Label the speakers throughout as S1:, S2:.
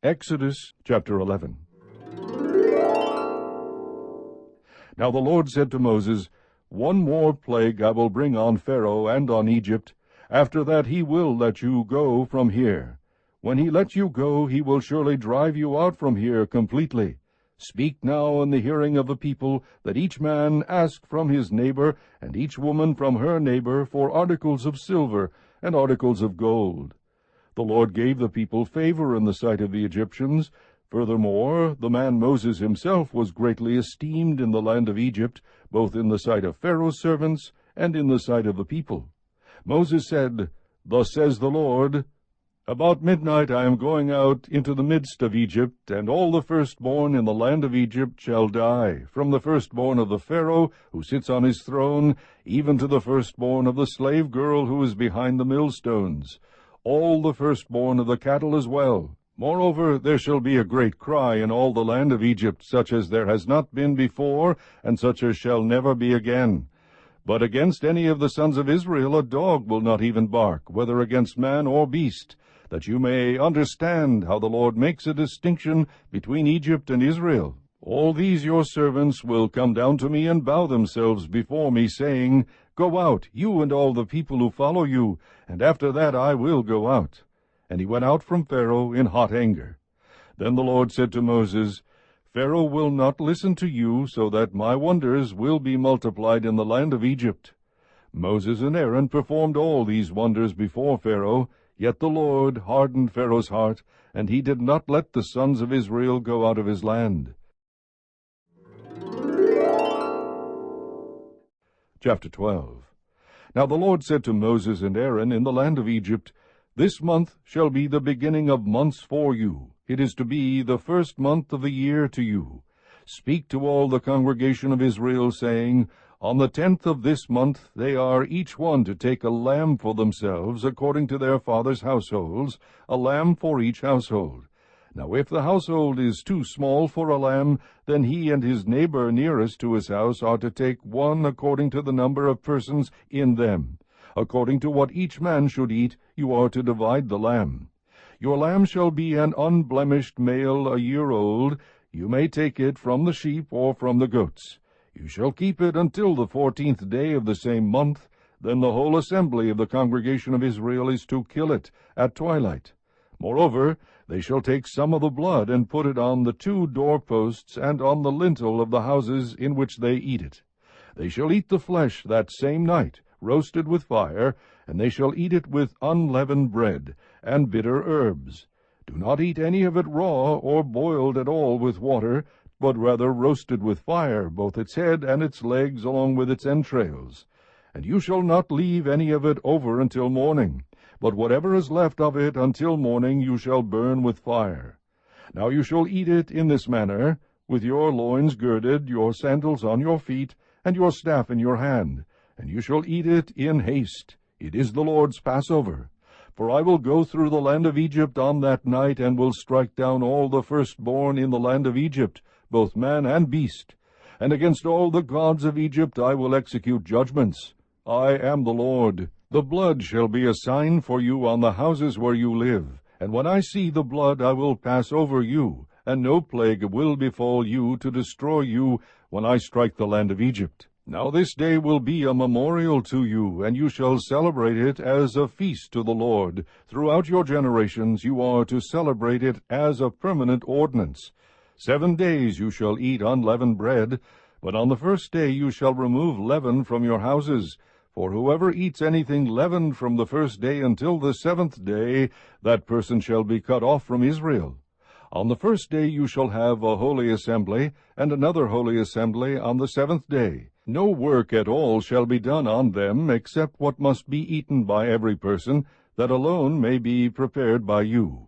S1: Exodus chapter 11. Now the Lord said to Moses, One more plague I will bring on Pharaoh and on Egypt. After that he will let you go from here. When he lets you go, he will surely drive you out from here completely. Speak now in the hearing of the people, that each man ask from his neighbor, and each woman from her neighbor, for articles of silver and articles of gold. The Lord gave the people favor in the sight of the Egyptians. Furthermore, the man Moses himself was greatly esteemed in the land of Egypt, both in the sight of Pharaoh's servants and in the sight of the people. Moses said, Thus says the Lord, About midnight I am going out into the midst of Egypt, and all the firstborn in the land of Egypt shall die, from the firstborn of the Pharaoh who sits on his throne, even to the firstborn of the slave girl who is behind the millstones, all the firstborn of the cattle as well. Moreover, there shall be a great cry in all the land of Egypt, such as there has not been before, and such as shall never be again. But against any of the sons of Israel a dog will not even bark, whether against man or beast, that you may understand how the Lord makes a distinction between Egypt and Israel. All these your servants will come down to me and bow themselves before me, saying, Go out, you and all the people who follow you, and after that I will go out. And he went out from Pharaoh in hot anger. Then the Lord said to Moses, Pharaoh will not listen to you, so that my wonders will be multiplied in the land of Egypt. Moses and Aaron performed all these wonders before Pharaoh, yet the Lord hardened Pharaoh's heart, and he did not let the sons of Israel go out of his land. Chapter 12. Now the Lord said to Moses and Aaron in the land of Egypt, This month shall be the beginning of months for you. It is to be the first month of the year to you. Speak to all the congregation of Israel, saying, On the 10th of this month they are each one to take a lamb for themselves, according to their fathers' households, a lamb for each household. Now if the household is too small for a lamb, then he and his neighbor nearest to his house are to take one according to the number of persons in them. According to what each man should eat, you are to divide the lamb. Your lamb shall be an unblemished male, a year old. You may take it from the sheep or from the goats. You shall keep it until the 14th day of the same month. Then the whole assembly of the congregation of Israel is to kill it at twilight. Moreover, they shall take some of the blood and put it on the 2 doorposts and on the lintel of the houses in which they eat it. They shall eat the flesh that same night, roasted with fire, and they shall eat it with unleavened bread and bitter herbs. Do not eat any of it raw or boiled at all with water, but rather roasted with fire, both its head and its legs along with its entrails. And you shall not leave any of it over until morning, but whatever is left of it until morning you shall burn with fire. Now you shall eat it in this manner, with your loins girded, your sandals on your feet, and your staff in your hand, and you shall eat it in haste. It is the Lord's Passover. For I will go through the land of Egypt on that night, and will strike down all the firstborn in the land of Egypt, both man and beast. And against all the gods of Egypt I will execute judgments. I am the Lord. The blood shall be a sign for you on the houses where you live. And when I see the blood I will pass over you, and no plague will befall you to destroy you when I strike the land of Egypt. Now this day will be a memorial to you, and you shall celebrate it as a feast to the Lord. Throughout your generations you are to celebrate it as a permanent ordinance. 7 days you shall eat unleavened bread, but on the first day you shall remove leaven from your houses. For whoever eats anything leavened from the first day until the 7th day, that person shall be cut off from Israel. On the first day you shall have a holy assembly, and another holy assembly on the 7th day. No work at all shall be done on them, except what must be eaten by every person, that alone may be prepared by you.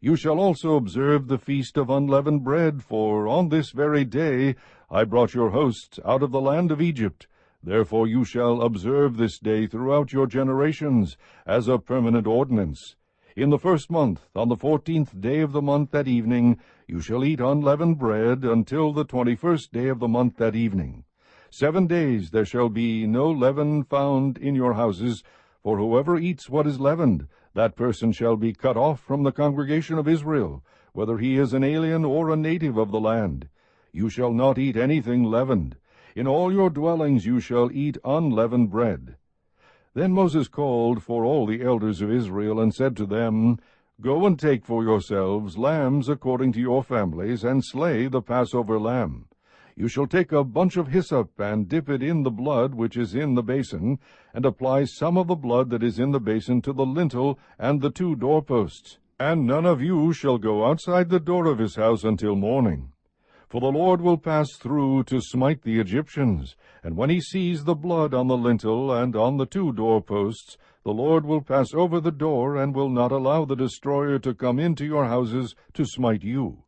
S1: You shall also observe the feast of unleavened bread, for on this very day I brought your hosts out of the land of Egypt. Therefore you shall observe this day throughout your generations, as a permanent ordinance. In the 1st month, on the 14th day of the month at evening, you shall eat unleavened bread until the 21st day of the month at evening. 7 days there shall be no leaven found in your houses, for whoever eats what is leavened, that person shall be cut off from the congregation of Israel. whether he is an alien or a native of the land. You shall not eat anything leavened. In all your dwellings you shall eat unleavened bread. Then Moses called for all the elders of Israel, and said to them, Go and take for yourselves lambs according to your families, and slay the Passover lamb. You shall take a bunch of hyssop, and dip it in the blood which is in the basin, and apply some of the blood that is in the basin to the lintel and the 2 doorposts. And none of you shall go outside the door of his house until morning. For the Lord will pass through to smite the Egyptians, and when he sees the blood on the lintel and on the 2 doorposts, the Lord will pass over the door, and will not allow the destroyer to come into your houses to smite you.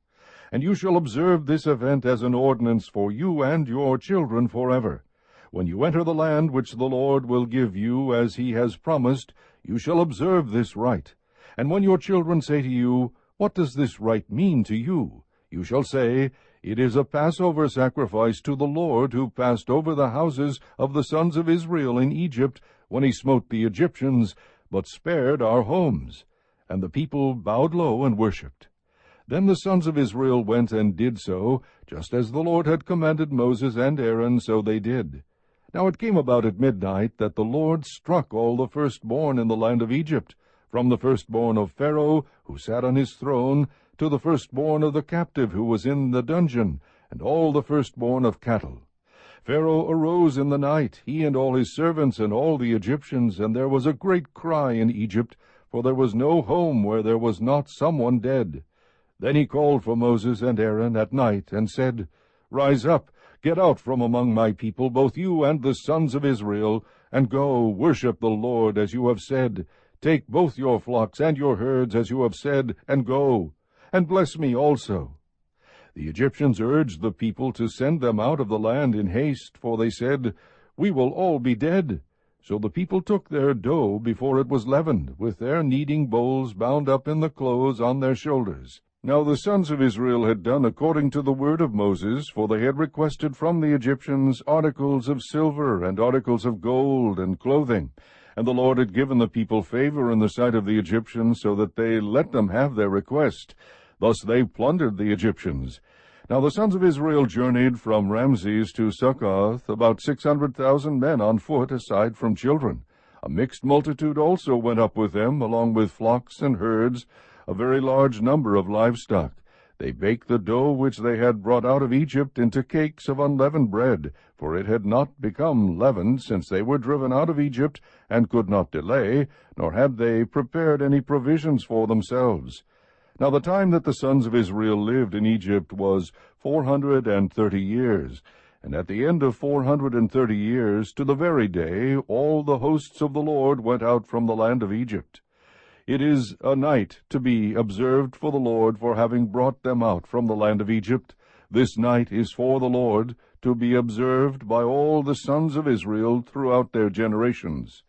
S1: And you shall observe this event as an ordinance for you and your children forever. When you enter the land which the Lord will give you as he has promised, you shall observe this rite. And when your children say to you, What does this rite mean to you? You shall say, It is a Passover sacrifice to the Lord, who passed over the houses of the sons of Israel in Egypt when he smote the Egyptians, but spared our homes. And the people bowed low and worshipped. Then the sons of Israel went and did so, just as the Lord had commanded Moses and Aaron, so they did. Now it came about at midnight that the Lord struck all the firstborn in the land of Egypt, from the firstborn of Pharaoh, who sat on his throne, to the firstborn of the captive who was in the dungeon, and all the firstborn of cattle. Pharaoh arose in the night, he and all his servants and all the Egyptians, and there was a great cry in Egypt, for there was no home where there was not someone dead. Then he called for Moses and Aaron at night, and said, Rise up, get out from among my people, both you and the sons of Israel, and go, worship the Lord as you have said. Take both your flocks and your herds as you have said, and go, and bless me also. The Egyptians urged the people to send them out of the land in haste, for they said, We will all be dead. So the people took their dough before it was leavened, with their kneading bowls bound up in the clothes on their shoulders. Now the sons of Israel had done according to the word of Moses, for they had requested from the Egyptians articles of silver and articles of gold and clothing. And the Lord had given the people favor in the sight of the Egyptians, so that they let them have their request. Thus they plundered the Egyptians. Now the sons of Israel journeyed from Ramses to Succoth, about 600,000 men on foot, aside from children. A mixed multitude also went up with them, along with flocks and herds, a very large number of livestock. They baked the dough which they had brought out of Egypt into cakes of unleavened bread, for it had not become leavened since they were driven out of Egypt, and could not delay, nor had they prepared any provisions for themselves. Now the time that the sons of Israel lived in Egypt was 430 years, and at the end of 430 years, to the very day, all the hosts of the Lord went out from the land of Egypt. It is a night to be observed for the Lord, for having brought them out from the land of Egypt. This night is for the Lord, to be observed by all the sons of Israel throughout their generations.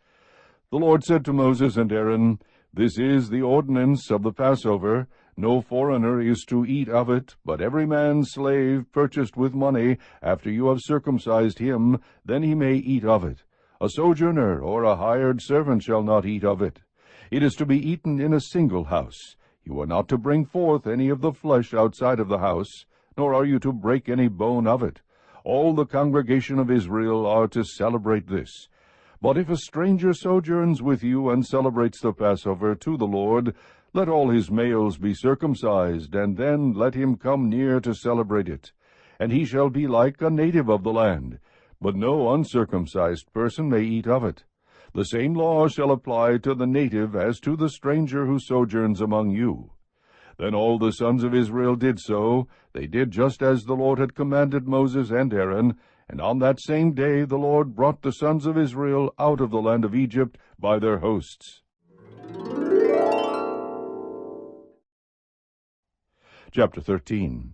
S1: The Lord said to Moses and Aaron, This is the ordinance of the Passover. No foreigner is to eat of it, but every man's slave purchased with money, after you have circumcised him, then he may eat of it. A sojourner or a hired servant shall not eat of it. It is to be eaten in a single house. You are not to bring forth any of the flesh outside of the house, nor are you to break any bone of it. All the congregation of Israel are to celebrate this. But if a stranger sojourns with you and celebrates the Passover to the Lord, let all his males be circumcised, and then let him come near to celebrate it. And he shall be like a native of the land, but no uncircumcised person may eat of it. The same law shall apply to the native as to the stranger who sojourns among you. Then all the sons of Israel did so. They did just as the Lord had commanded Moses and Aaron, and on that same day the Lord brought the sons of Israel out of the land of Egypt by their hosts. Chapter 13.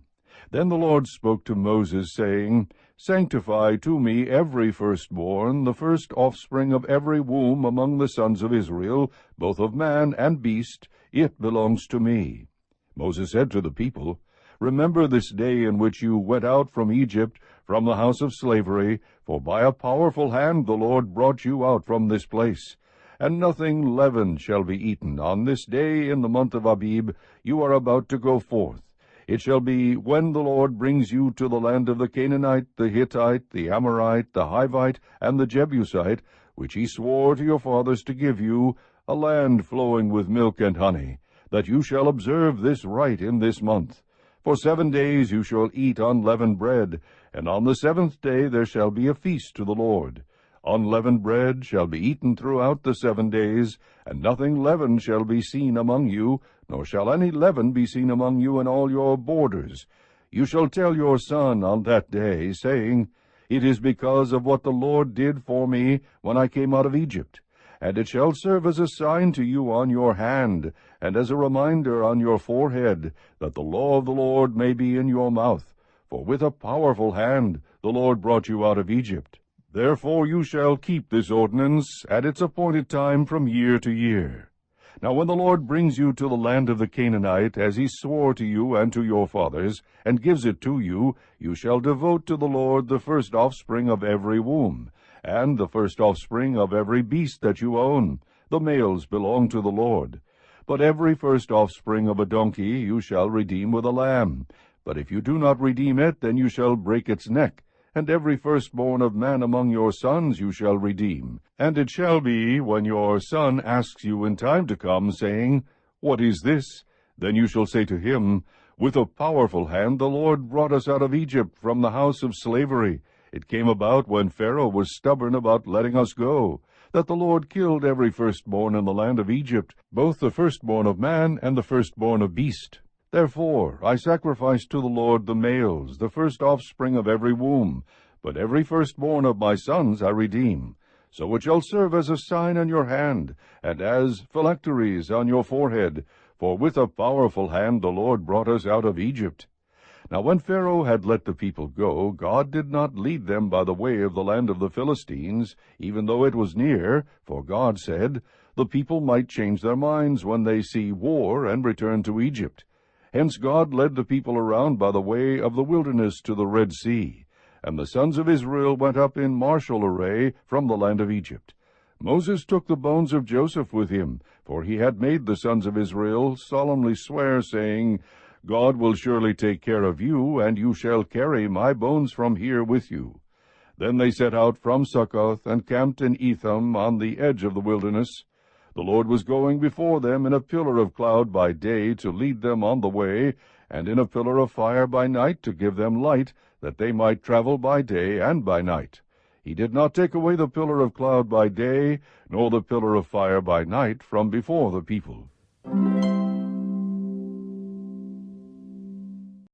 S1: Then the Lord spoke to Moses, saying, Sanctify to me every firstborn, the first offspring of every womb among the sons of Israel, both of man and beast. It belongs to me. Moses said to the people, Remember this day in which you went out from Egypt, from the house of slavery, for by a powerful hand the Lord brought you out from this place. and nothing leavened shall be eaten. On this day in the month of Abib you are about to go forth. It shall be, when the Lord brings you to the land of the Canaanite, the Hittite, the Amorite, the Hivite, and the Jebusite, which he swore to your fathers to give you, a land flowing with milk and honey, that you shall observe this rite in this month. For 7 days you shall eat unleavened bread, and on the 7th day there shall be a feast to the Lord. Unleavened bread shall be eaten throughout the 7 days, and nothing leavened shall be seen among you, nor shall any leaven be seen among you in all your borders. You shall tell your son on that day, saying, It is because of what the Lord did for me when I came out of Egypt. And it shall serve as a sign to you on your hand, and as a reminder on your forehead, that the law of the Lord may be in your mouth. For with a powerful hand the Lord brought you out of Egypt. Therefore you shall keep this ordinance at its appointed time from year to year. Now when the Lord brings you to the land of the Canaanite, as he swore to you and to your fathers, and gives it to you, you shall devote to the Lord the first offspring of every womb, and the first offspring of every beast that you own. The males belong to the Lord. But every first offspring of a donkey you shall redeem with a lamb. But if you do not redeem it, then you shall break its neck. And every firstborn of man among your sons you shall redeem. And it shall be, when your son asks you in time to come, saying, What is this? Then you shall say to him, With a powerful hand the Lord brought us out of Egypt from the house of slavery. It came about when Pharaoh was stubborn about letting us go, that the Lord killed every firstborn in the land of Egypt, both the firstborn of man and the firstborn of beast. Therefore I sacrifice to the Lord the males, the first offspring of every womb, but every firstborn of my sons I redeem. So it shall serve as a sign on your hand, and as phylacteries on your forehead, for with a powerful hand the Lord brought us out of Egypt. Now when Pharaoh had let the people go, God did not lead them by the way of the land of the Philistines, even though it was near, for God said, The people might change their minds when they see war, and return to Egypt. Hence God led the people around by the way of the wilderness to the Red Sea, and the sons of Israel went up in martial array from the land of Egypt. Moses took the bones of Joseph with him, for he had made the sons of Israel solemnly swear, saying, God will surely take care of you, and you shall carry my bones from here with you. Then they set out from Succoth, and camped in Etham on the edge of the wilderness. The Lord was going before them in a pillar of cloud by day to lead them on the way, and in a pillar of fire by night to give them light, that they might travel by day and by night. He did not take away the pillar of cloud by day, nor the pillar of fire by night from before the people.